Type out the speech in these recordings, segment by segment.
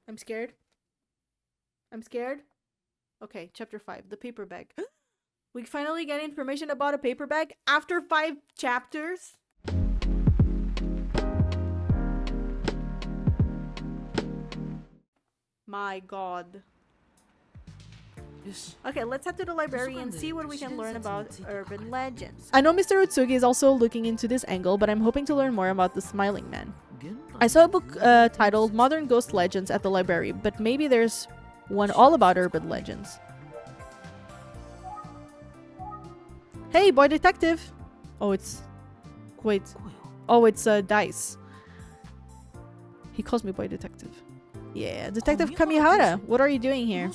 I'm scared. I'm scared. Okay, chapter 5, the paper bag. We finally get information about a paper bag after 5 chapters. My god. Okay, let's head to the library and see what we can learn about urban legends. I know Mr. Utsugi is also looking into this angle, but I'm hoping to learn more about the Smiling Man. I saw a book titled Modern Ghost Legends at the library, but maybe there's one all about urban legends. Hey, boy detective! Oh, it's... Wait. Oh, it's Dice. He calls me boy detective. Yeah, Detective Kamihara, what are you doing here?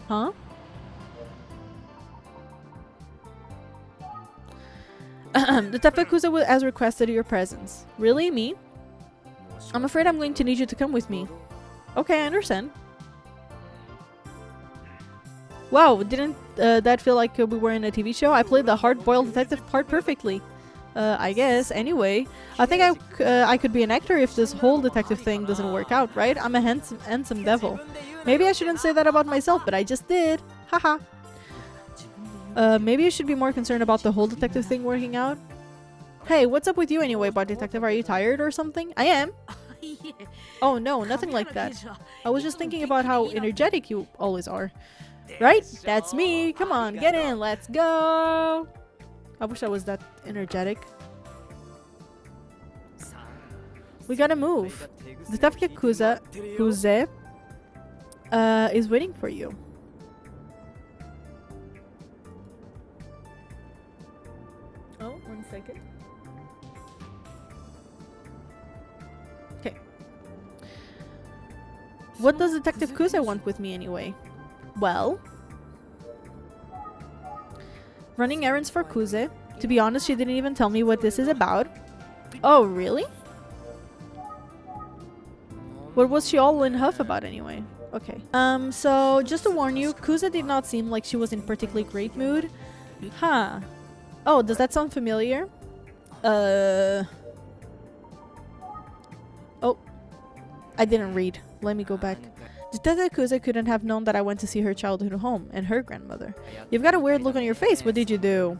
Huh? Detective Kusa has requested your presence. Really? Me? I'm afraid I'm going to need you to come with me. Okay, I understand. Wow, didn't that feel like we were in a TV show? I played the hard-boiled detective part perfectly. I guess. Anyway, I think I could be an actor if this whole detective thing doesn't work out, right? I'm a handsome devil. Maybe I shouldn't say that about myself, but I just did. Haha. Maybe you should be more concerned about the whole detective thing working out. Hey, what's up with you anyway, bot detective? Are you tired or something? I am. Oh no, nothing like that. I was just thinking about how energetic you always are. Right? That's me. Come on, get in. Let's go. I wish I was that energetic. We gotta move. Detective Kuze is waiting for you. Oh, 1 second. Okay. What does Detective Kuze want with me anyway? Well, running errands for Kuze. To be honest, she didn't even tell me what this is about. Oh, really? What was she all in huff about anyway? Okay. So just to warn you, Kuze did not seem like she was in particularly great mood. Huh. Oh, does that sound familiar? Oh. I didn't read. Let me go back. Detective Kuze couldn't have known that I went to see her childhood home and her grandmother. You've got a weird look on your face. What did you do?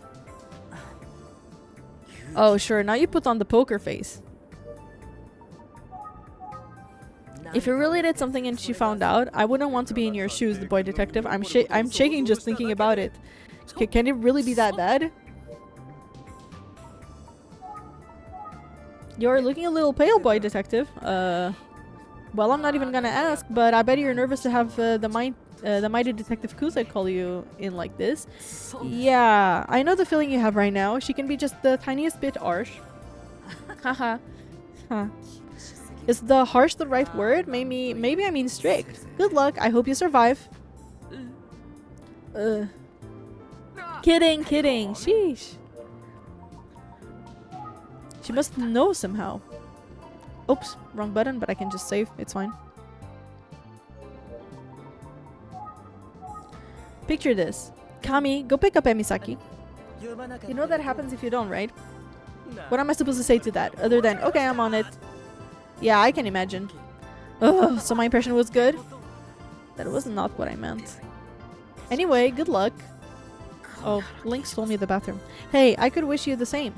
Oh, sure. Now you put on the poker face. If you really did something and she found out, I wouldn't want to be in your shoes, the boy detective. I'm shaking just thinking about it. Can it really be that bad? You're looking a little pale, boy detective. Well, I'm not even gonna ask, but I bet you're nervous to have the mighty Detective Kuze call you in like this. Yeah, I know the feeling you have right now. She can be just the tiniest bit harsh. Haha. Huh. Is the harsh the right word? Maybe I mean strict. Good luck. I hope you survive. Kidding. Sheesh. She must know somehow. Oops, wrong button, but I can just save. It's fine. Picture this. Kami, go pick up Emisaki. You know that happens if you don't, right? What am I supposed to say to that? Other than, okay, I'm on it. Yeah, I can imagine. Ugh, so my impression was good? That was not what I meant. Anyway, good luck. Oh, Link stole me the bathroom. Hey, I could wish you the same.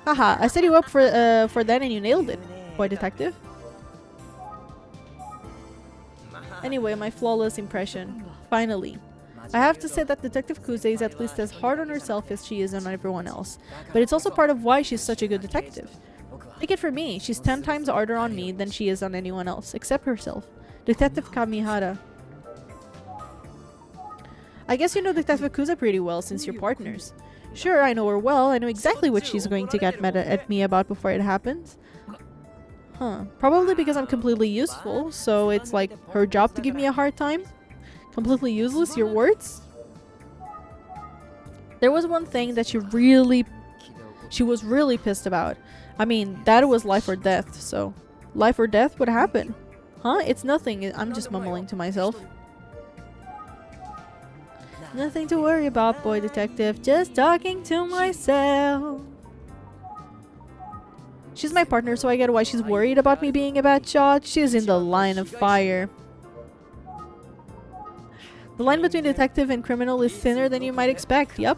Haha, I set you up for that and you nailed it, boy detective. Anyway, my flawless impression. Finally. I have to say that Detective Kuze is at least as hard on herself as she is on everyone else. But it's also part of why she's such a good detective. Take it from me, she's 10 times harder on me than she is on anyone else, except herself. Detective Kamihara. I guess you know Detective Kuze pretty well since you're partners. Sure, I know her well. I know exactly what she's going to get mad at me about before it happens. Huh. Probably because I'm completely useful, so it's like her job to give me a hard time. Completely useless, your words? There was one thing that she was really pissed about. I mean, that was life or death, so... Life or death? What happened? Huh? It's nothing. I'm just mumbling to myself. Nothing to worry about, boy detective. Just talking to myself. She's my partner, so I get why she's worried about me being a bad shot. She's in the line of fire. The line between detective and criminal is thinner than you might expect. Yup.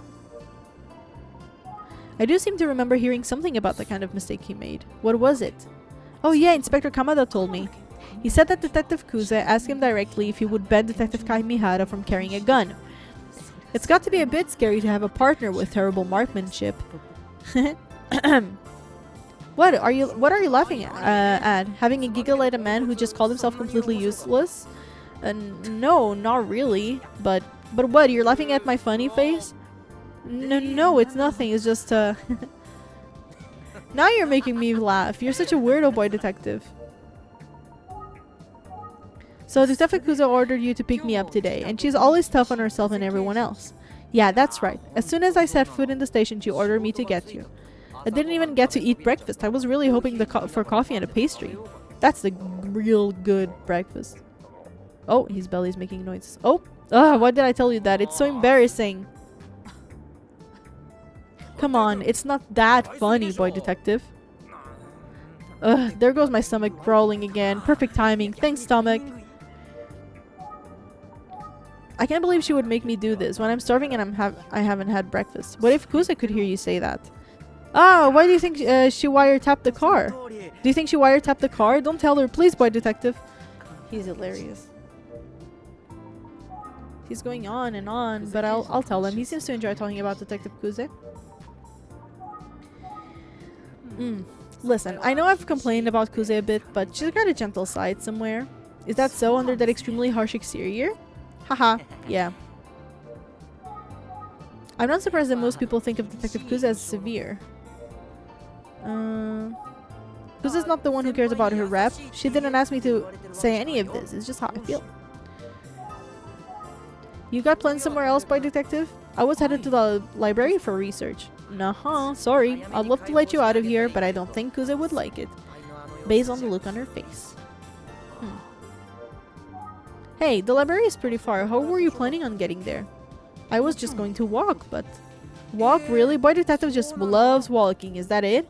I do seem to remember hearing something about the kind of mistake he made. What was it? Oh yeah, Inspector Kamada told me. He said that Detective Kuze asked him directly if he would ban Detective Kaimihara from carrying a gun. It's got to be a bit scary to have a partner with terrible marksmanship. What are you laughing at? Having a giggle at a man who just called himself completely useless? No, not really. But what? You're laughing at my funny face? No, it's nothing. It's just now you're making me laugh. You're such a weirdo, boy detective. So Detective Kuze ordered you to pick me up today, and she's always tough on herself and everyone else. Yeah, that's right. As soon as I set foot in the station, she ordered me to get you. I didn't even get to eat breakfast. I was really hoping for coffee and a pastry. That's the real good breakfast. Oh, his belly's making noises. Oh, why did I tell you that? It's so embarrassing. Come on, it's not that funny, boy detective. There goes my stomach growling again. Perfect timing. Thanks, stomach. I can't believe she would make me do this when I'm starving and I haven't had breakfast. What if Kuze could hear you say that? Ah, why do you think she wiretapped the car? Do you think she wiretapped the car? Don't tell her, please, boy detective. He's hilarious. He's going on and on, but I'll tell him. He seems to enjoy talking about Detective Kuze. Listen, I know I've complained about Kuze a bit, but she's got a gentle side somewhere. Is that so under that extremely harsh exterior? Haha, yeah. I'm not surprised that most people think of Detective Kuze as severe. Kuze's not the one who cares about her rep. She didn't ask me to say any of this. It's just how I feel. You got plans somewhere else, boy detective? I was headed to the library for research. Nuh-huh, sorry. I'd love to let you out of here, but I don't think Kuze would like it. Based on the look on her face. Hey, the library is pretty far. How were you planning on getting there? I was just going to walk, but... Walk? Really? Boy detective just loves walking. Is that it?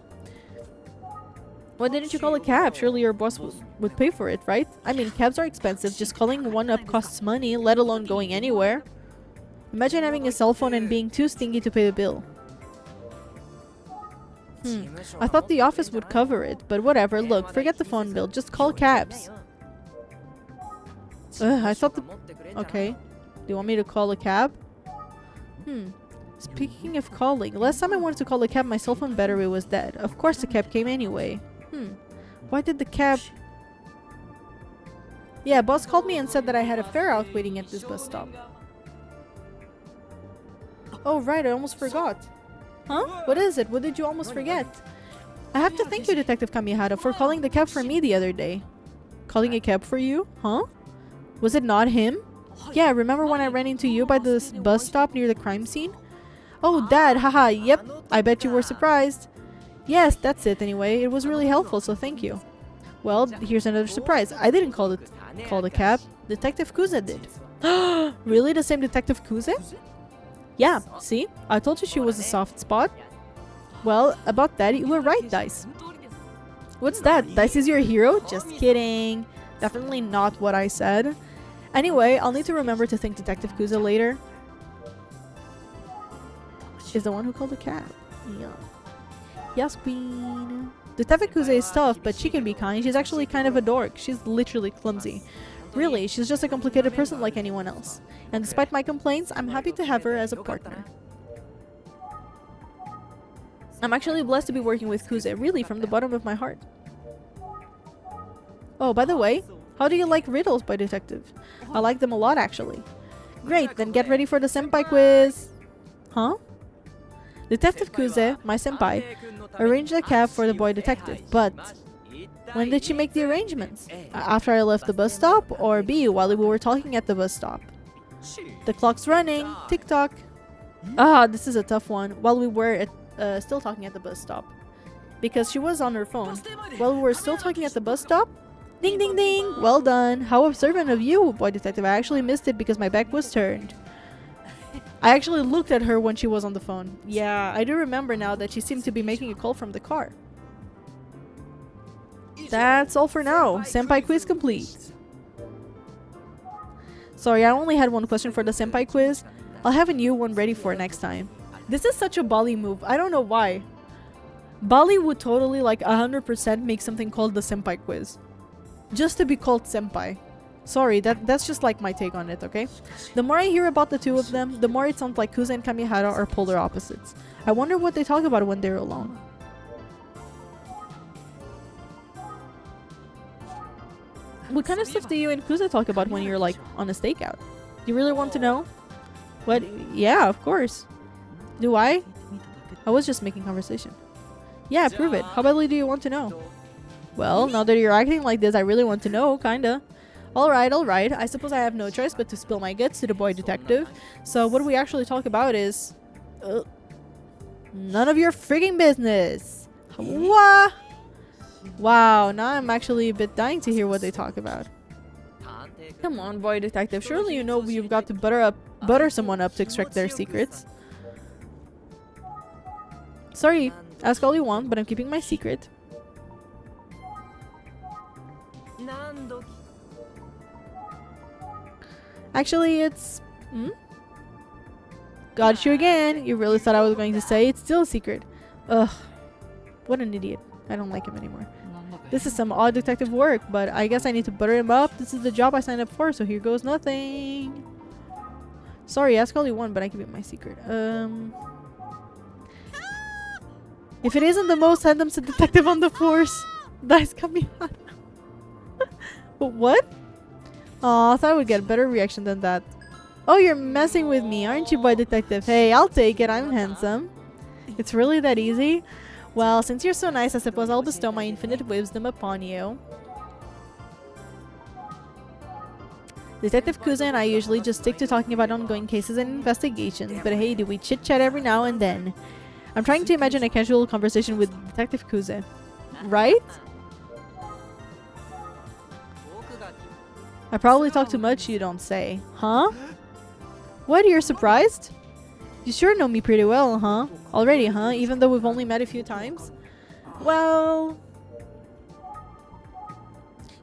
Why didn't you call a cab? Surely your boss would pay for it, right? I mean, cabs are expensive. Just calling one up costs money, let alone going anywhere. Imagine having a cell phone and being too stingy to pay the bill. I thought the office would cover it, but whatever. Look, forget the phone bill. Just call cabs. I thought the... Okay. Do you want me to call a cab? Speaking of calling, last time I wanted to call a cab, my cell phone battery was dead. Of course the cab came anyway. Why did the cab... Yeah, boss called me and said that I had a fare out waiting at this bus stop. Oh right, I almost forgot. Huh? What is it? What did you almost forget? I have to thank you, Detective Kamihara, for calling the cab for me the other day. Calling a cab for you? Huh? Was it not him? Yeah, remember when I ran into you by this bus stop near the crime scene? Oh, Dad, haha, yep. I bet you were surprised. Yes, that's it anyway. It was really helpful, so thank you. Well, here's another surprise. I didn't call the cab. Detective Kuze did. Really? The same Detective Kuze? Yeah, see? I told you she was a soft spot. Well, about that, you were right, Dice. What's that? Dice is your hero? Just kidding. Definitely not what I said. Anyway, I'll need to remember to thank Detective Kuze later. Is the one who called the cab. Yeah. Yes, queen. Detective Kuze is tough, but she can be kind. She's actually kind of a dork. She's literally clumsy. Really, she's just a complicated person like anyone else. And despite my complaints, I'm happy to have her as a partner. I'm actually blessed to be working with Kuze, really, from the bottom of my heart. Oh, by the way, how do you like riddles, boy detective? I like them a lot, actually. Great, then get ready for the senpai quiz. Huh? Detective Kuze, my senpai, arranged a cab for the boy detective, but when did she make the arrangements? After I left the bus stop, or B, while we were talking at the bus stop? The clock's running. Tick-tock. Ah, this is a tough one. While we were still talking at the bus stop. Because she was on her phone. While we were still talking at the bus stop? Ding ding ding! Well done. How observant of you, boy detective. I actually missed it because my back was turned. I actually looked at her when she was on the phone. Yeah, I do remember now that she seemed to be making a call from the car. That's all for now. Senpai quiz complete. Sorry, I only had one question for the senpai quiz. I'll have a new one ready for next time. This is such a Bali move. I don't know why. Bali would totally, like 100%, make something called the senpai quiz. Just to be called senpai. Sorry, that's just like my take on it, okay? The more I hear about the two of them, the more it sounds like Kuze and Kamihara are polar opposites. I wonder what they talk about when they're alone. What kind of stuff do you and Kuze talk about when you're like on a stakeout? You really want to know? What? Yeah, of course. Do I? I was just making conversation. Yeah, prove it. How badly do you want to know? Well, now that you're acting like this, I really want to know, kinda. Alright, alright. I suppose I have no choice but to spill my guts to the boy detective. So what we actually talk about is... none of your frigging business! What? Wow, now I'm actually a bit dying to hear what they talk about. Come on, boy detective. Surely you know you've got to butter someone up to extract their secrets. Sorry, ask all you want, but I'm keeping my secret. Actually, it's... Got you again. You really thought I was going to say it's still a secret. Ugh. What an idiot. I don't like him anymore. This is some odd detective work, but I guess I need to butter him up. This is the job I signed up for, so here goes nothing. Sorry, ask all you want, but I keep it my secret. If it isn't the most handsome detective on the force, that's coming out. But what? Aw, I thought I would get a better reaction than that. Oh, you're messing with me, aren't you, boy detective? Hey, I'll take it. I'm handsome. It's really that easy? Well, since you're so nice, I suppose I'll bestow my infinite wisdom upon you. Detective Kuze and I usually just stick to talking about ongoing cases and investigations, but hey, do we chit-chat every now and then. I'm trying to imagine a casual conversation with Detective Kuze. Right? I probably talk too much, you don't say. Huh? What, you're surprised? You sure know me pretty well, huh? Already, huh? Even though we've only met a few times? Well...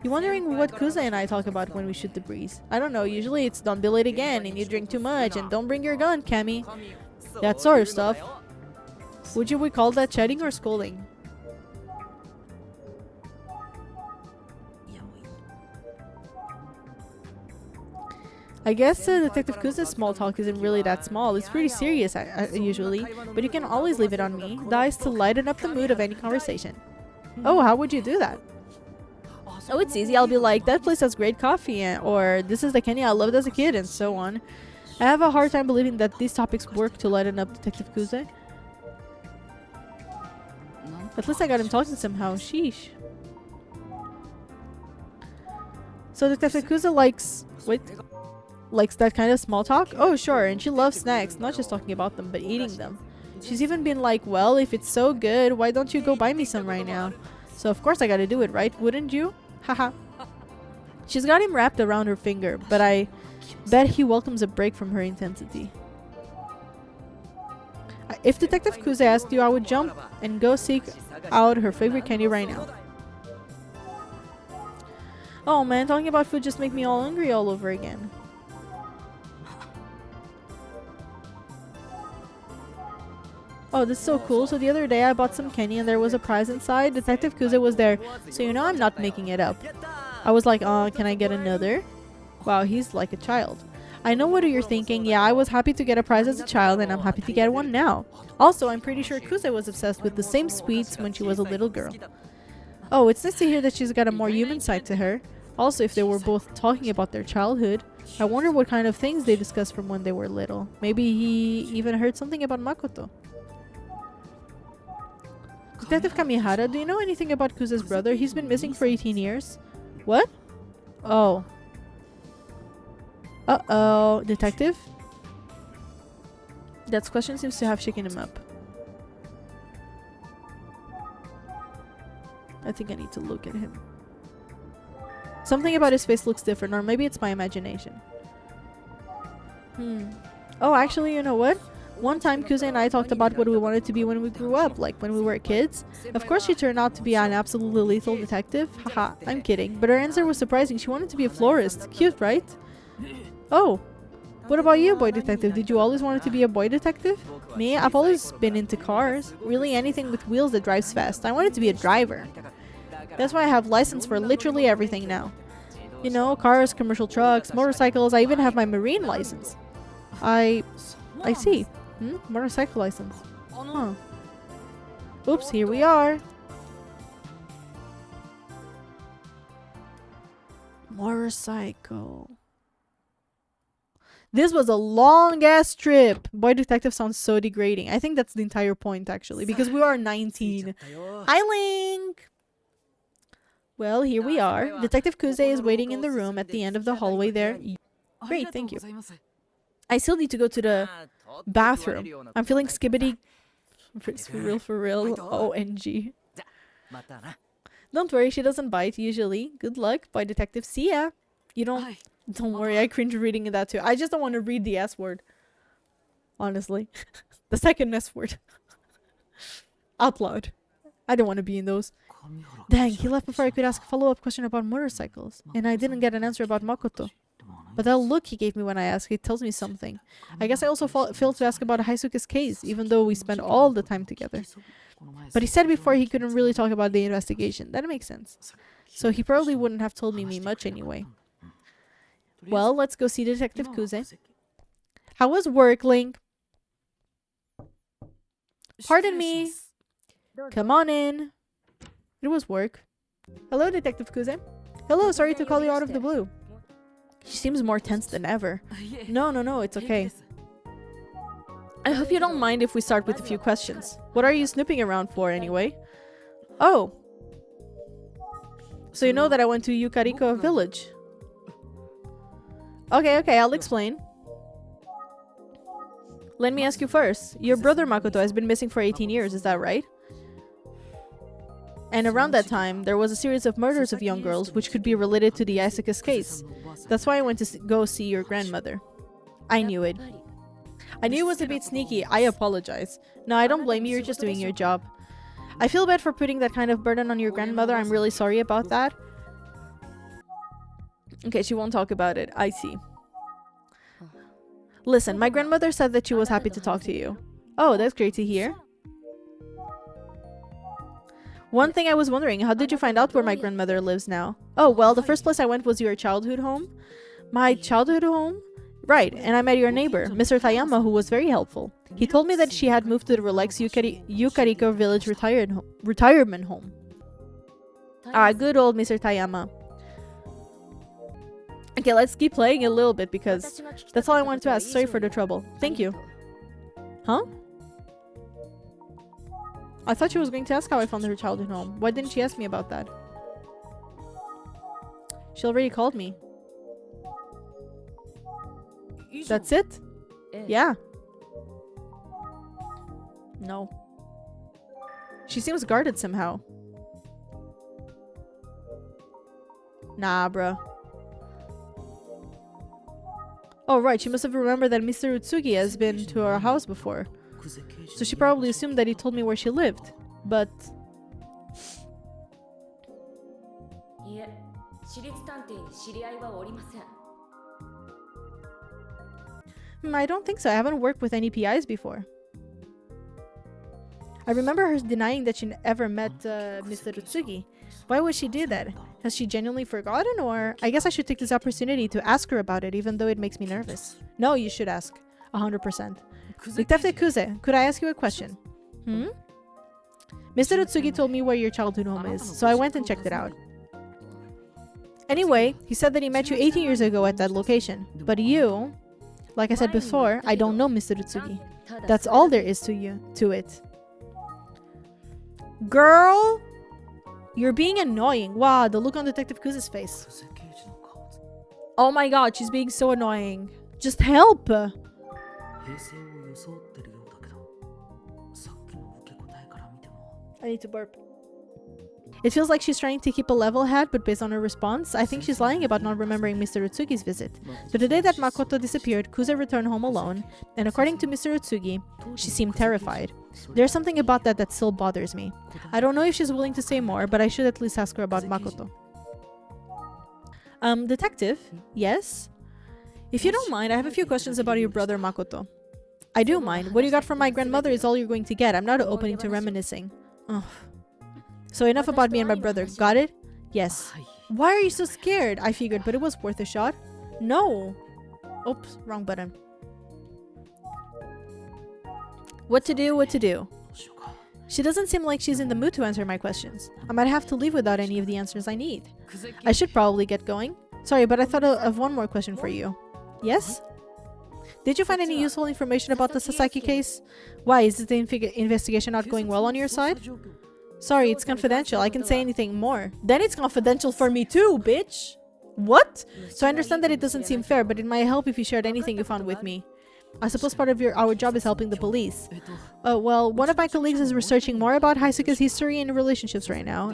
You wondering what Kuze and I talk about when we shoot the breeze? I don't know, usually it's don't be late again, and you drink too much, and don't bring your gun, Cammy. That sort of stuff. Would we call that chatting or scolding? I guess Detective Kuze's small talk isn't really that small. It's pretty serious, usually. But you can always leave it on me. Dice to lighten up the mood of any conversation. Oh, how would you do that? Oh, it's easy. I'll be like, that place has great coffee, or this is the Kenya I loved as a kid, and so on. I have a hard time believing that these topics work to lighten up Detective Kuze. At least I got him talking somehow. Sheesh. So Detective Kuze likes... Wait... Likes that kind of small talk? Oh, sure, and she loves snacks, not just talking about them, but eating them. She's even been like, well, if it's so good, why don't you go buy me some right now? So of course I gotta do it, right? Wouldn't you? Haha. She's got him wrapped around her finger, but I bet he welcomes a break from her intensity. If Detective Kuze asked you, I would jump and go seek out her favorite candy right now. Oh man, talking about food just makes me all hungry all over again. Oh, this is so cool. So the other day I bought some candy and there was a prize inside. Detective Kuze was there. So you know I'm not making it up. I was like, can I get another? Wow, he's like a child. I know what you're thinking. Yeah, I was happy to get a prize as a child and I'm happy to get one now. Also, I'm pretty sure Kuze was obsessed with the same sweets when she was a little girl. Oh, it's nice to hear that she's got a more human side to her. Also, if they were both talking about their childhood, I wonder what kind of things they discussed from when they were little. Maybe he even heard something about Makoto. Detective Kamihara, do you know anything about Kuze's brother? He's been missing for 18 years. What? Oh. Uh-oh. Detective? That question seems to have shaken him up. I think I need to look at him. Something about his face looks different, or maybe it's my imagination. Oh, actually, you know what? One time, Kuze and I talked about what we wanted to be when we grew up, like when we were kids. Of course, she turned out to be an absolutely lethal detective. Haha, I'm kidding. But her answer was surprising. She wanted to be a florist. Cute, right? Oh. What about you, boy detective? Did you always want to be a boy detective? Me? I've always been into cars. Really anything with wheels that drives fast. I wanted to be a driver. That's why I have license for literally everything now. You know, cars, commercial trucks, motorcycles. I even have my marine license. I see. Motorcycle license. Huh. Oops, here we are. Motorcycle. This was a long-ass trip. Boy detective sounds so degrading. I think that's the entire point, actually, because we are 19. Hi, Link! Well, here we are. Detective Kuze is waiting in the room at the end of the hallway there. Great, thank you. I still need to go to the bathroom. I'm feeling skibbity. For real. OMG. Don't worry, she doesn't bite, usually. Good luck, boy detective. See ya! You don't worry, I cringe reading that too. I just don't want to read the S word. Honestly. The second S word. Out loud. I don't want to be in those. Dang, he left before I could ask a follow-up question about motorcycles. And I didn't get an answer about Makoto. But that look he gave me when I asked, it tells me something. I guess I also failed to ask about Haisuke's case, even though we spent all the time together. But he said before he couldn't really talk about the investigation. That makes sense. So he probably wouldn't have told me much anyway. Well, let's go see Detective Kuze. How was work, Link? Pardon me. Come on in. It was work. Hello, Detective Kuze. Hello, sorry to call you out of the blue. She seems more tense than ever. No, it's okay. I hope you don't mind if we start with a few questions. What are you snooping around for, anyway? Oh. So you know that I went to Yukariko village. Okay, I'll explain. Let me ask you first. Your brother Makoto has been missing for 18 years, is that right? And around that time, there was a series of murders of young girls which could be related to the Isuka's case. That's why I went to go see your grandmother. I knew it. I knew it was a bit sneaky. I apologize. No, I don't blame you. You're just doing your job. I feel bad for putting that kind of burden on your grandmother. I'm really sorry about that. Okay, she won't talk about it. I see. Listen, my grandmother said that she was happy to talk to you. Oh, that's great to hear. One thing I was wondering, how did you find out where my grandmother lives now? Oh, well, the first place I went was your childhood home. My childhood home? Right, and I met your neighbor, Mr. Tayama, who was very helpful. He told me that she had moved to the relaxed Yukariko village retirement home. Ah, good old Mr. Tayama. Okay, let's keep playing a little bit because that's all I wanted to ask. Sorry for the trouble. Thank you. Huh? I thought she was going to ask how I found her childhood home. Why didn't she ask me about that? She already called me. That's it? Yeah. No. She seems guarded somehow. Nah, bruh. Oh, right. She must have remembered that Mr. Utsugi has been to our house before. So she probably assumed that he told me where she lived. But... I don't think so. I haven't worked with any PIs before. I remember her denying that she ever met Mr. Utsugi. Why would she do that? Has she genuinely forgotten, or... I guess I should take this opportunity to ask her about it, even though it makes me nervous. No, you should ask. 100%. Detective Kuze, could I ask you a question? Mr. Utsugi told me where your childhood home is, so I went and checked it out. Anyway, he said that he met you 18 years ago at that location. But you... Like I said before, I don't know Mr. Utsugi. That's all there is to it. Girl! You're being annoying. Wow, the look on Detective Kuze's face. Oh my god, she's being so annoying. Just help! I need to burp. It feels like she's trying to keep a level head, but based on her response, I think she's lying about not remembering Mr. Utsugi's visit. But the day that Makoto disappeared, Kuze returned home alone, and according to Mr. Utsugi, she seemed terrified. There's something about that still bothers me. I don't know if she's willing to say more, but I should at least ask her about Makoto. Detective? Yes? If you don't mind, I have a few questions about your brother Makoto. I do mind. What you got from my grandmother is all you're going to get. I'm not opening to reminiscing. Ugh. So enough about me and my brother. Got it? Yes. Why are you so scared? I figured, but it was worth a shot. No. Oops, wrong button. What to do, what to do? She doesn't seem like she's in the mood to answer my questions. I might have to leave without any of the answers I need. I should probably get going. Sorry, but I thought of one more question for you. Yes? Did you find any useful information about the Sasaki case? Why, is the investigation not going well on your side? Sorry, it's confidential. I can say anything more. Then it's confidential for me too, bitch! What? So I understand that it doesn't seem fair, but it might help if you shared anything you found with me. I suppose part of our job is helping the police. Well, one of my colleagues is researching more about Haisuke's history and relationships right now.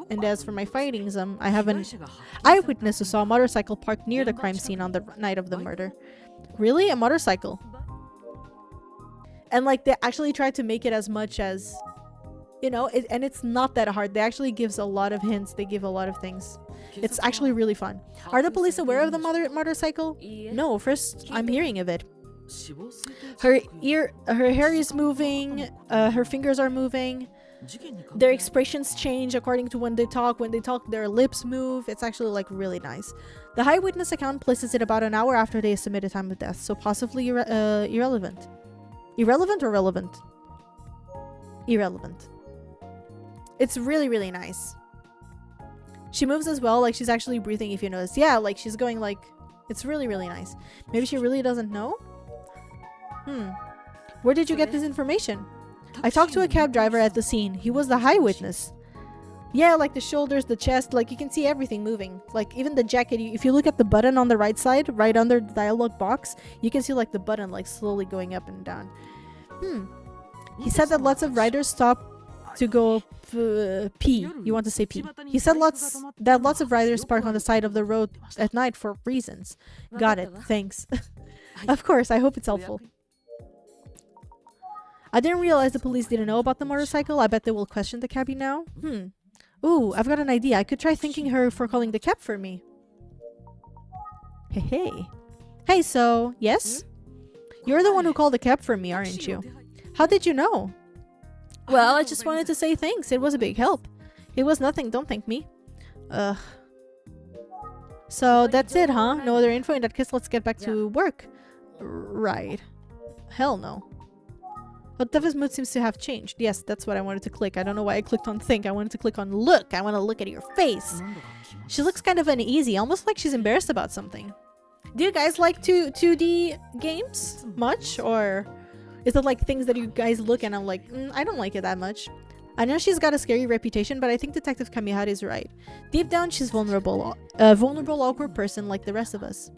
And as for my findings, I have an eyewitness who saw a motorcycle parked near the crime scene on the night of the murder. Really? A motorcycle? And like, they actually tried to make it as much as... You know, and it's not that hard. They actually gives a lot of hints. They give a lot of things. It's actually really fun. Are the police aware of the motorcycle? No, first I'm hearing of it. Her hair is moving. Her fingers are moving. Their expressions change according to when they talk. When they talk, their lips move. It's actually like really nice. The eyewitness account places it about an hour after they submitted time of death, so possibly irrelevant. Irrelevant or relevant? Irrelevant. It's really, really nice. She moves as well, like she's actually breathing, if you notice. Yeah, like she's going like... It's really, really nice. Maybe she really doesn't know? Where did you get this information? I talked to a cab driver at the scene. He was the eyewitness. Yeah, like the shoulders, the chest, like you can see everything moving. Like even the jacket, if you look at the button on the right side, right under the dialogue box, you can see like the button like slowly going up and down. He said that lots of riders stop to go pee. You want to say pee. He said that lots of riders park on the side of the road at night for reasons. Got it. Thanks. Of course, I hope it's helpful. I didn't realize the police didn't know about the motorcycle. I bet they will question the cabbie now. Ooh, I've got an idea. I could try thanking her for calling the cab for me. Hey, so, yes? You're the one who called the cab for me, aren't you? How did you know? Well, I just wanted to say thanks. It was a big help. It was nothing. Don't thank me. So that's it, huh? No other info? In that case, let's get back to work. Right. Hell no. But Deva's mood seems to have changed. Yes, that's what I wanted to click. I don't know why I clicked on think. I wanted to click on look. I want to look at your face. She looks kind of uneasy, almost like she's embarrassed about something. Do you guys like 2D games much? Or is it like things that you guys look and I'm like, I don't like it that much. I know she's got a scary reputation, but I think Detective Kamihara is right. Deep down, she's vulnerable. A vulnerable, awkward person like the rest of us.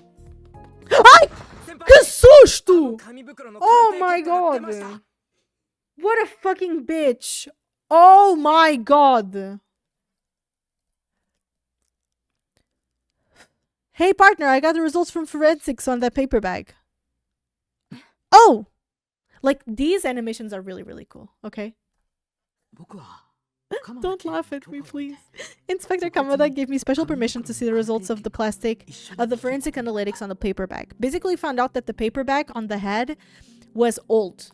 Ai! Que susto! Oh my god! What a fucking bitch! Oh my god! Hey partner, I got the results from forensics on that paper bag. Oh! Like, these animations are really, really cool, okay? Don't laugh at me, please. Inspector Kamada gave me special permission to see the results of the forensic analytics on the paper bag. Basically found out that the paper bag on the head was old.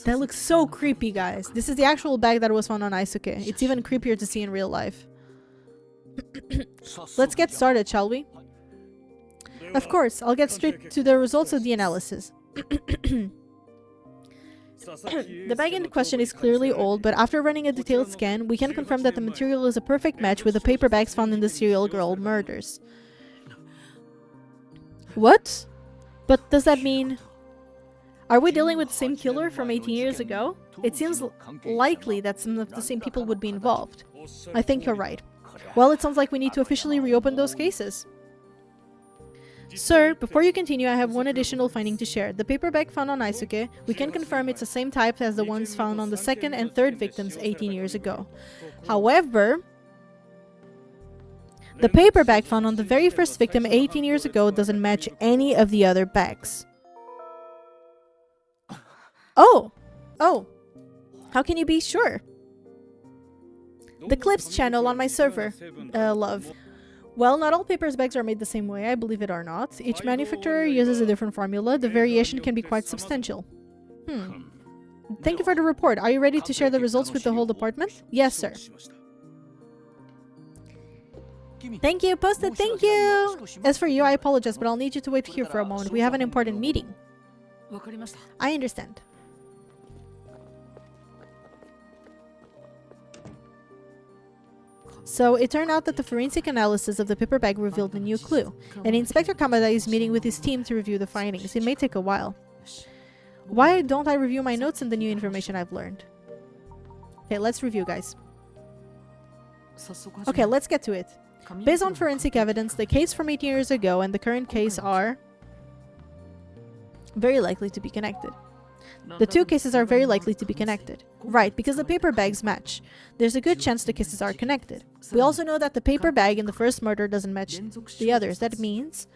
That looks so creepy, guys. This is the actual bag that was found on Aisuke. It's even creepier to see in real life. Let's get started, shall we? Of course, I'll get straight to the results of the analysis. The bag in question is clearly old, but after running a detailed scan, we can confirm that the material is a perfect match with the paper bags found in the serial girl murders. What? But does that mean... Are we dealing with the same killer from 18 years ago? It seems likely that some of the same people would be involved. I think you're right. Well, it sounds like we need to officially reopen those cases. Sir, before you continue, I have one additional finding to share. The paper bag found on Aisuke, we can confirm it's the same type as the ones found on the second and third victims 18 years ago. However, the paper bag found on the very first victim 18 years ago doesn't match any of the other bags. Oh! Oh! How can you be sure? The clips channel on my server. Love. Well, not all paper bags are made the same way, I believe it or not. Each manufacturer uses a different formula. The variation can be quite substantial. Thank you for the report. Are you ready to share the results with the whole department? Yes, sir. Thank you, Posted. Thank you! As for you, I apologize, but I'll need you to wait here for a moment. We have an important meeting. I understand. So, it turned out that the forensic analysis of the paper bag revealed a new clue, and Inspector Kamada is meeting with his team to review the findings. It may take a while. Why don't I review my notes and the new information I've learned? Okay, let's review, guys. Okay, let's get to it. Based on forensic evidence, the case from 8 years ago and the current case are very likely to be connected. The two cases are very likely to be connected. Right, because the paper bags match. There's a good chance the cases are connected. We also know that the paper bag in the first murder doesn't match the others. That means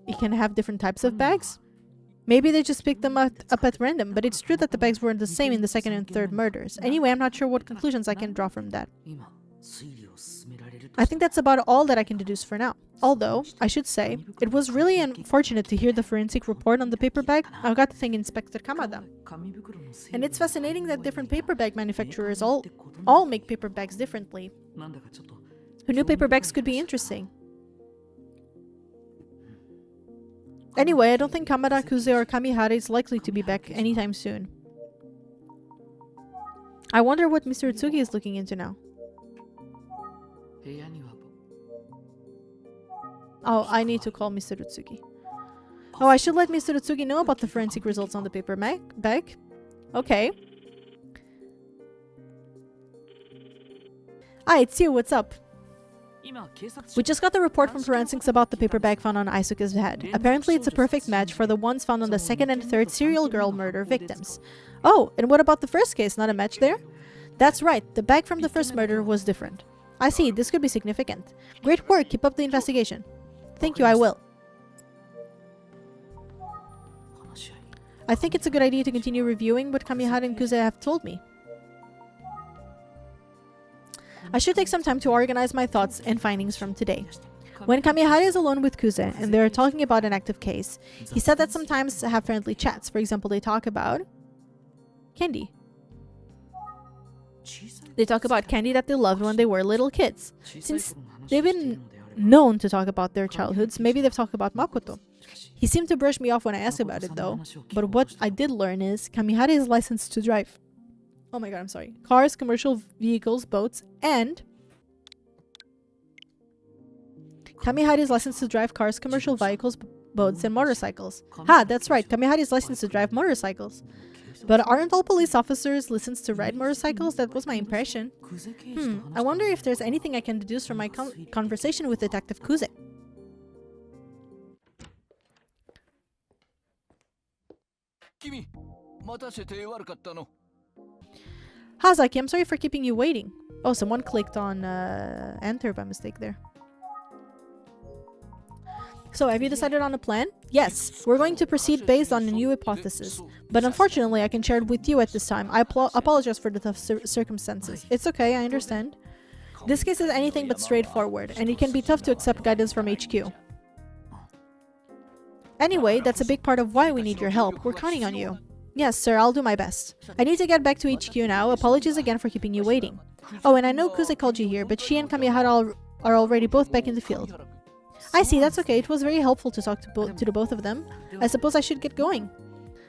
it can have different types of bags. Maybe they just picked them up at random, but it's true that the bags weren't the same in the second and third murders. Anyway, I'm not sure what conclusions I can draw from that. I think that's about all that I can deduce for now. Although, I should say, it was really unfortunate to hear the forensic report on the paper bag. I got to thank Inspector Kamada. And it's fascinating that different paper bag manufacturers all make paper bags differently. Who knew paper bags could be interesting? Anyway, I don't think Kamada, Kuze, or Kamihara is likely to be back anytime soon. I wonder what Mr. Utsugi is looking into now. Oh, I need to call Mr. Utsugi. Oh, I should let Mr. Utsugi know about the forensic results on the paper bag. Okay. Ah, it's you. What's up? We just got the report from forensics about the paper bag found on Aisuke's head. Apparently, it's a perfect match for the ones found on the second and third serial girl murder victims. Oh, and what about the first case? Not a match there? That's right. The bag from the first murder was different. I see. This could be significant. Great work. Keep up the investigation. Thank you, I will. I think it's a good idea to continue reviewing what Kamihara and Kuze have told me. I should take some time to organize my thoughts and findings from today. When Kamihara is alone with Kuze and they are talking about an active case, he said that sometimes have friendly chats. For example, they talk about candy. They talk about candy that they loved when they were little kids. Since they've been known to talk about their childhoods, maybe they've talked about Makoto. He seemed to brush me off when I asked about it though. But what I did learn is Kamihara is licensed to drive. Oh my god, I'm sorry. Cars, commercial vehicles, boats, and Kamihara is licensed to drive cars, commercial vehicles, boats, and motorcycles. Ha, that's right. Kamihara is licensed to drive motorcycles. But aren't all police officers licensed to ride motorcycles? That was my impression. I wonder if there's anything I can deduce from my conversation with Detective Kuze. Hazaki, I'm sorry for keeping you waiting. Oh, someone clicked on enter by mistake there. So, have you decided on a plan? Yes, we're going to proceed based on a new hypothesis. But unfortunately, I can share it with you at this time. I apologize for the tough circumstances. It's okay, I understand. This case is anything but straightforward, and it can be tough to accept guidance from HQ. Anyway, that's a big part of why we need your help. We're counting on you. Yes, sir, I'll do my best. I need to get back to HQ now. Apologies again for keeping you waiting. Oh, and I know Kuze called you here, but she and Kamihara are already both back in the field. I see, that's okay. It was very helpful to talk to the both of them. I suppose I should get going.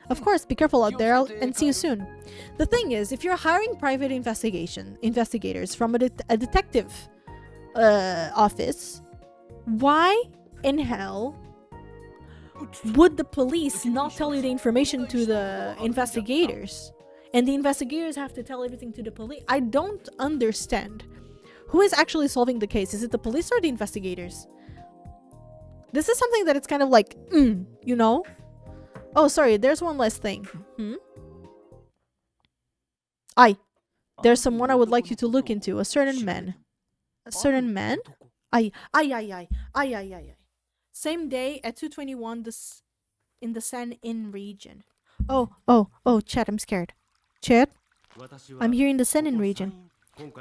Of course, be careful out there and see you soon. The thing is, if you're hiring private investigators from a detective office, why in hell would the police not tell you the information to the investigators? And the investigators have to tell everything to the police. I don't understand. Who is actually solving the case? Is it the police or the investigators? This is something that it's kind of like, you know? Oh, sorry, there's one last thing. There's someone I would like you to look into. A certain man. A certain man? Ay. Same day at 2:21 in the San In region. Oh, Chat, I'm scared. Chat? I'm here in the San In region.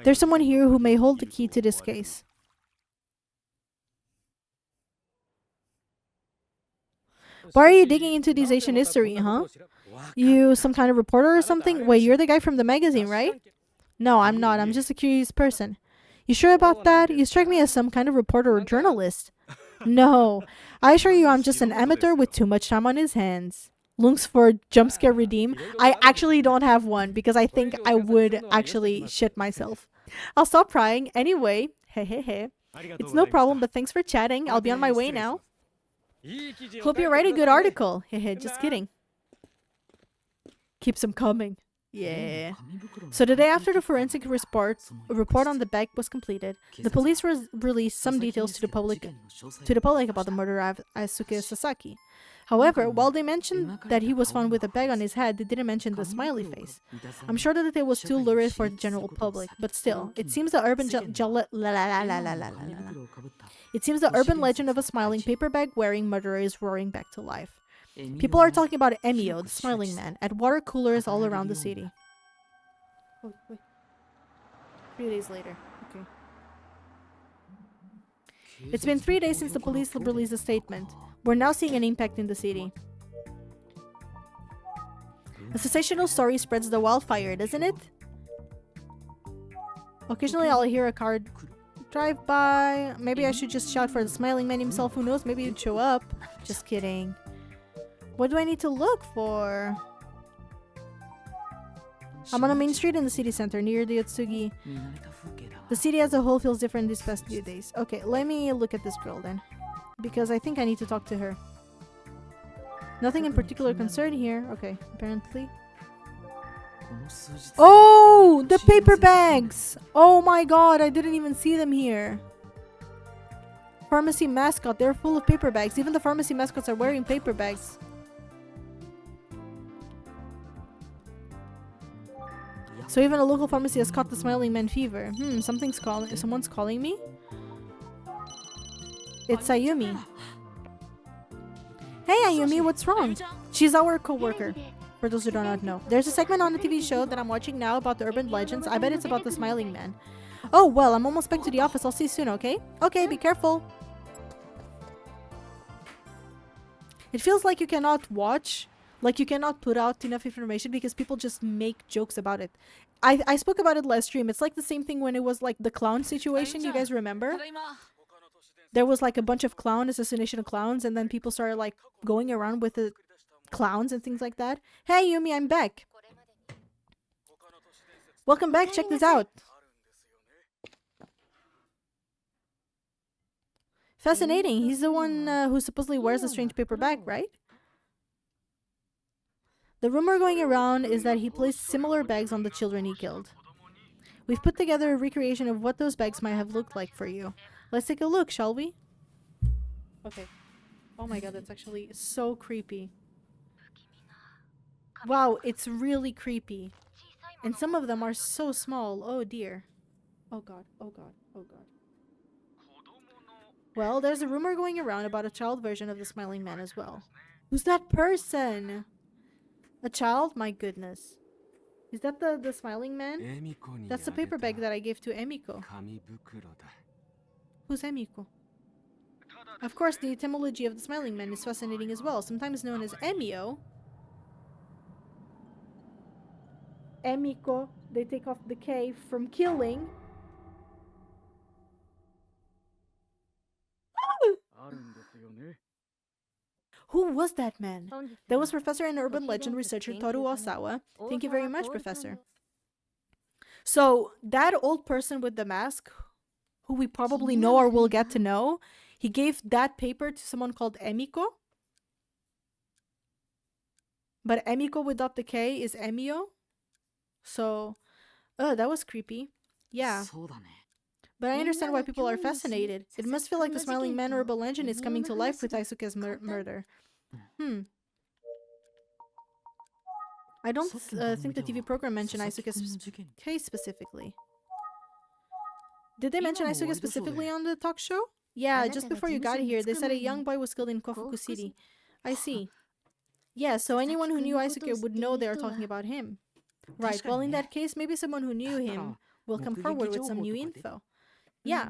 There's someone here who may hold the key to this case. Why are you digging into this Asian history, huh? You some kind of reporter or something? Wait, you're the guy from the magazine, right? No, I'm not. I'm just a curious person. You sure about that? You strike me as some kind of reporter or journalist. No, I assure you I'm just an amateur with too much time on his hands. Lunks for jump scare redeem. I actually don't have one because I think I would actually shit myself. I'll stop prying. Anyway, hey. It's no problem, but thanks for chatting. I'll be on my way now. Hope you write a good article. Hehe, just kidding. Keeps them coming. Yeah. So the day after the forensic report on the bag was completed, the police released some details to the public about the murder of Asuke Sasaki. However, while they mentioned that he was found with a bag on his head, they didn't mention the smiley face. I'm sure that it was too lurid for the general public, but still, it seems the urban legend of a smiling paper bag wearing murderer is roaring back to life. People are talking about Emio, the smiling man, at water coolers all around the city. Oh, wait. 3 days later. Okay. It's been 3 days since the police released a statement. We're now seeing an impact in the city. A sensational story spreads the wildfire, doesn't it? Occasionally I'll hear a car drive by. Maybe I should just shout for the smiling man himself. Who knows? Maybe he'd show up. Just kidding. What do I need to look for? I'm on a main street in the city center near the Yotsugi. The city as a whole feels different these past few days. Okay, let me look at this girl then. Because I think I need to talk to her. Nothing in particular concern here. Okay, apparently. Oh! The paper bags! Oh my god, I didn't even see them here. Pharmacy mascot, they're full of paper bags. Even the pharmacy mascots are wearing paper bags. So even a local pharmacy has caught the smiling man fever. Someone's calling me? It's Ayumi. Hey Ayumi, what's wrong? She's our co-worker. For those who do not know. There's a segment on the TV show that I'm watching now about the urban legends. I bet it's about the smiling man. Oh, well, I'm almost back to the office. I'll see you soon, okay? Okay, be careful. It feels like you cannot watch, like you cannot put out enough information because people just make jokes about it. I spoke about it last stream. It's like the same thing when it was like the clown situation. You guys remember? There was like a bunch of assassination of clowns, and then people started like going around with the clowns and things like that. Hey Yumi, I'm back. Welcome back. Check this out. Fascinating. He's the one who supposedly wears a strange paper bag, right? The rumor going around is that he placed similar bags on the children he killed. We've put together a recreation of what those bags might have looked like for you. Let's take a look, shall we? Okay. Oh my god, that's actually so creepy. Wow, it's really creepy. And some of them are so small. Oh dear. Oh god, oh god, oh god. Well, there's a rumor going around about a child version of the smiling man as well. Who's that person? A child? My goodness. Is that the smiling man? That's the paper bag that I gave to Emiko. Who's Emiko? Of course, the etymology of the smiling man is fascinating as well, sometimes known as Emio. Emiko, they take off the K from killing. Who was that man? That was Professor and Urban Legend researcher Toru Osawa. Thank you very much, Professor. So, that old person with the mask, who we probably know or will get to know, he gave that paper to someone called Emiko. But Emiko without the K is Emio. So, that was creepy. Yeah. But I understand why people are fascinated. It must feel like the Smiling Man urban legend is coming to life with Aisuke's murder. I don't think the TV program mentioned Aisuke's case specifically. Did they mention Aisuke specifically on the talk show? Yeah, just before you got here, they said a young boy was killed in Kofuku City. I see. Yeah, so anyone who knew Aisuke would know they are talking about him. Right, well in that case, maybe someone who knew him will come forward with some new info. Yeah.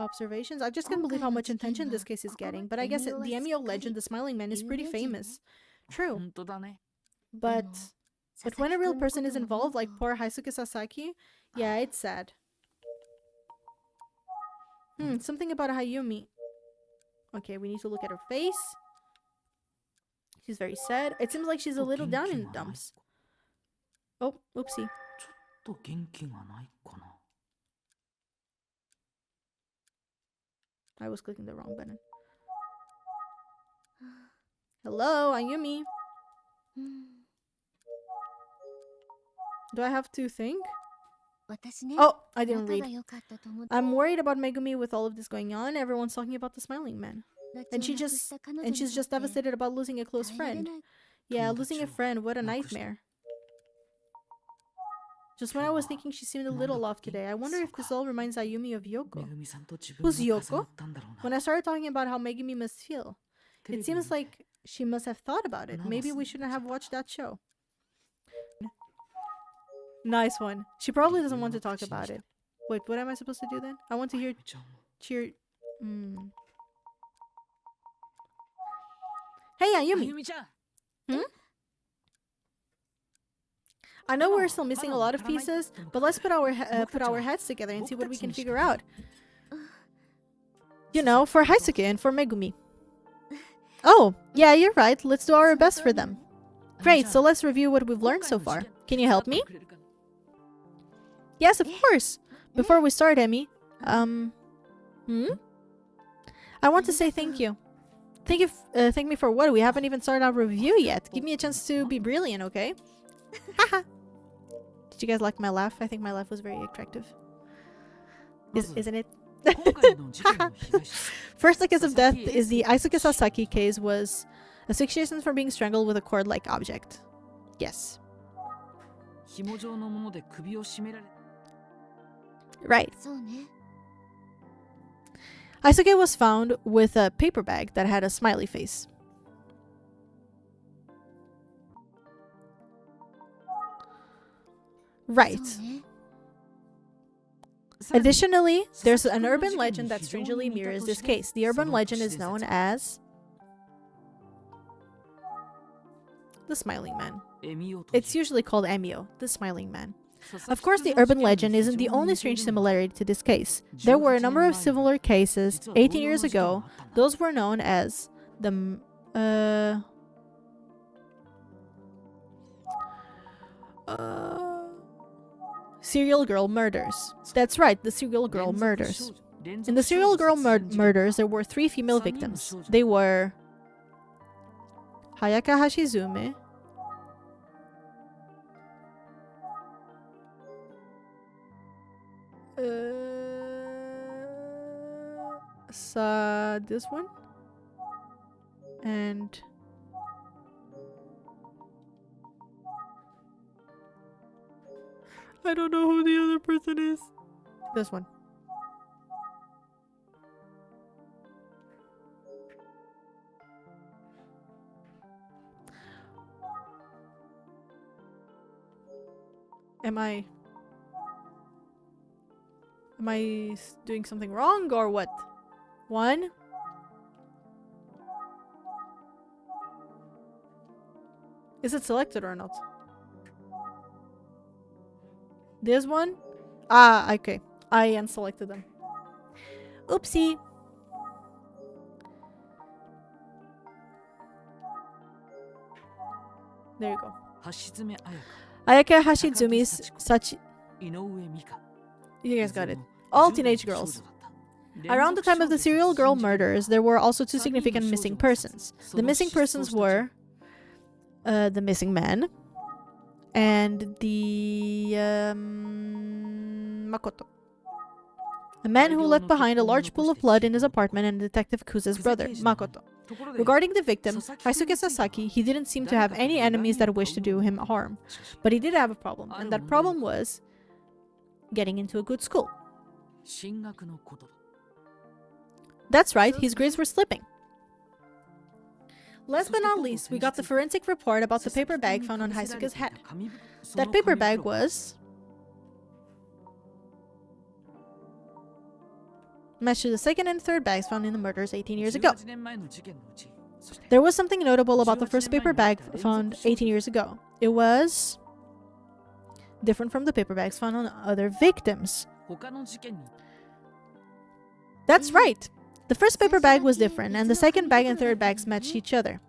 Observations? I just can't believe how much attention this case is getting, but I guess the Emio legend, the Smiling Man, is pretty famous. True. But when a real person is involved, like poor Haisuke Sasaki, yeah, it's sad. Something about Hayumi. Okay, we need to look at her face. She's very sad. It seems like she's a little down in the dumps. Oh, oopsie. I was clicking the wrong button. Hello, Ayumi. Do I have to think? Oh, I didn't read. I'm worried about Megumi with all of this going on. Everyone's talking about the Smiling Man. And she's just devastated about losing a close friend. Yeah, losing a friend, what a nightmare. Just when I was thinking she seemed a little off today, I wonder if this all reminds Ayumi of Yoko. Who's Yoko? When I started talking about how Megumi must feel, it seems like she must have thought about it. Maybe we shouldn't have watched that show. Nice one. She probably doesn't want to talk about it. Wait, what am I supposed to do then? I want to hear cheer. Hey, Ayumi. I know we're still missing a lot of pieces, but let's put our heads together and see what we can figure out. You know, for Haisuke and for Megumi. Oh, yeah, you're right. Let's do our best for them. Great, so let's review what we've learned so far. Can you help me? Yes, of course. Before we start, Emi, I want to say thank you. Thank me for what? We haven't even started our review yet. Give me a chance to be brilliant, okay? Haha. Did you guys like my laugh? I think my laugh was very attractive. Isn't it? First the case of death is the Aisuke Sasaki case was asphyxiation from being strangled with a cord-like object. Yes. Right. Aisuke was found with a paper bag that had a smiley face. Right. Additionally, there's an urban legend that strangely mirrors this case. The urban legend is known as the Smiling Man. It's usually called Emio, the Smiling Man. Of course, the urban legend isn't the only strange similarity to this case. There were a number of similar cases 18 years ago. Those were known as the serial girl murders. That's right, the serial girl murders. In the serial girl murders, there were 3 female victims. They were Hayaka Hashizume, this one, and I don't know who the other person is. This one. Am I doing something wrong or what? One? Is it selected or not? This one? Ah, okay. I unselected them. Oopsie. There you go. Ayaka Hashizumi's Sachi. You guys got it. All teenage girls. Around the time of the serial girl murders, there were also 2 significant missing persons. The missing persons were the missing man, and the Makoto. A man who left behind a large pool of blood in his apartment, and Detective Kusa's brother, Makoto. Regarding the victim, Haisuke Sasaki, he didn't seem to have any enemies that wished to do him harm. But he did have a problem, and that problem was getting into a good school. That's right, his grades were slipping. Last but not least, we got the forensic report about the paper bag found on Haisuke's head. That paper bag was matched to the second and third bags found in the murders 18 years ago. There was something notable about the first paper bag found 18 years ago. It was different from the paper bags found on other victims. That's right! The first paper bag was different, and the second bag and third bags matched each other.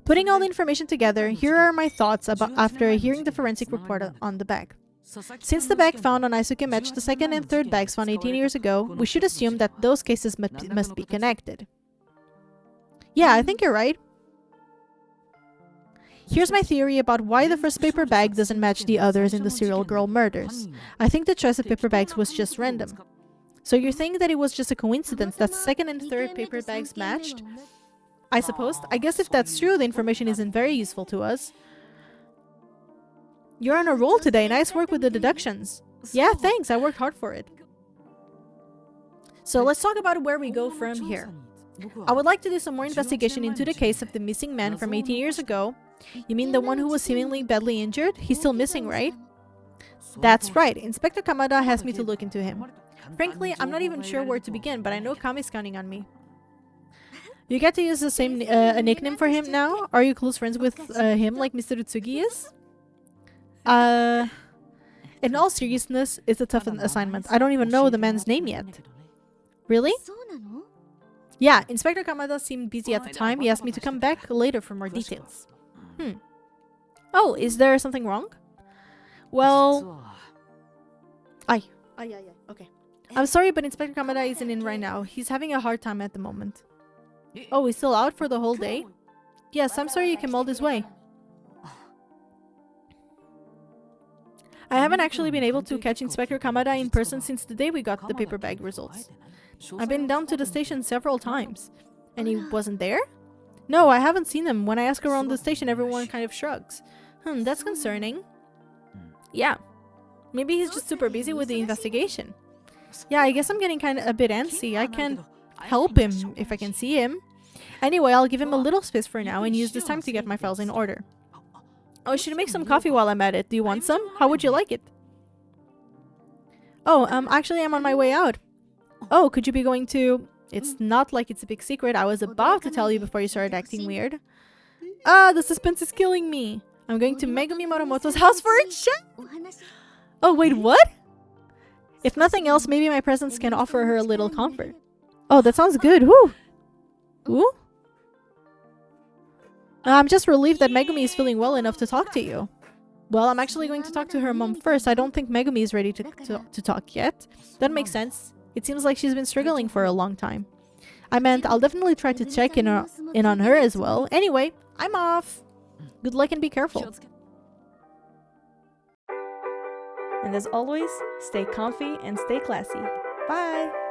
Putting all the information together, here are my thoughts about after hearing the forensic report on the bag. Since the bag found on Aisuke matched the second and third bags found 18 years ago, we should assume that those cases must be connected. Yeah, I think you're right. Here's my theory about why the first paper bag doesn't match the others in the serial girl murders. I think the choice of paper bags was just random. So you think that it was just a coincidence that second and third paper bags matched? I suppose. I guess if that's true, the information isn't very useful to us. You're on a roll today. Nice work with the deductions. Yeah, thanks. I worked hard for it. So let's talk about where we go from here. I would like to do some more investigation into the case of the missing man from 18 years ago. You mean the one who was seemingly badly injured? He's still missing, right? That's right. Inspector Kamada asked me to look into him. Frankly, I'm not even sure where to begin, but I know Kami's counting on me. You get to use the same a nickname for him now? Are you close friends with him like Mr. Utsugi is? In all seriousness, it's a tough assignment. I don't even know the man's name yet. Really? Yeah, Inspector Kamada seemed busy at the time. He asked me to come back later for more details. Oh, is there something wrong? Well... Okay. I'm sorry, but Inspector Kamada isn't in right now. He's having a hard time at the moment. Oh, he's still out for the whole day? Yes, I'm sorry you came all this way. I haven't actually been able to catch Inspector Kamada in person since the day we got the paper bag results. I've been down to the station several times. And he wasn't there? No, I haven't seen him. When I ask around the station, everyone kind of shrugs. That's concerning. Yeah. Maybe he's just super busy with the investigation. Yeah, I guess I'm getting a bit antsy. I can't help him if I can see him. Anyway, I'll give him a little space for now and use this time to get my files in order. Oh, I should make some coffee while I'm at it. Do you want some? How would you like it? Oh, actually I'm on my way out. Oh, could you be going to... It's not like it's a big secret. I was about to tell you before you started acting weird. The suspense is killing me. I'm going to Megumi Moromoto's house for a chat. Oh, wait, what? If nothing else, maybe my presence can offer her a little comfort. Oh, that sounds good. Woo! Ooh? I'm just relieved that Megumi is feeling well enough to talk to you. Well, I'm actually going to talk to her mom first. I don't think Megumi is ready to talk yet. That makes sense. It seems like she's been struggling for a long time. I meant, I'll definitely try to check in on her as well. Anyway, I'm off. Good luck and be careful. And as always, stay comfy and stay classy. Bye!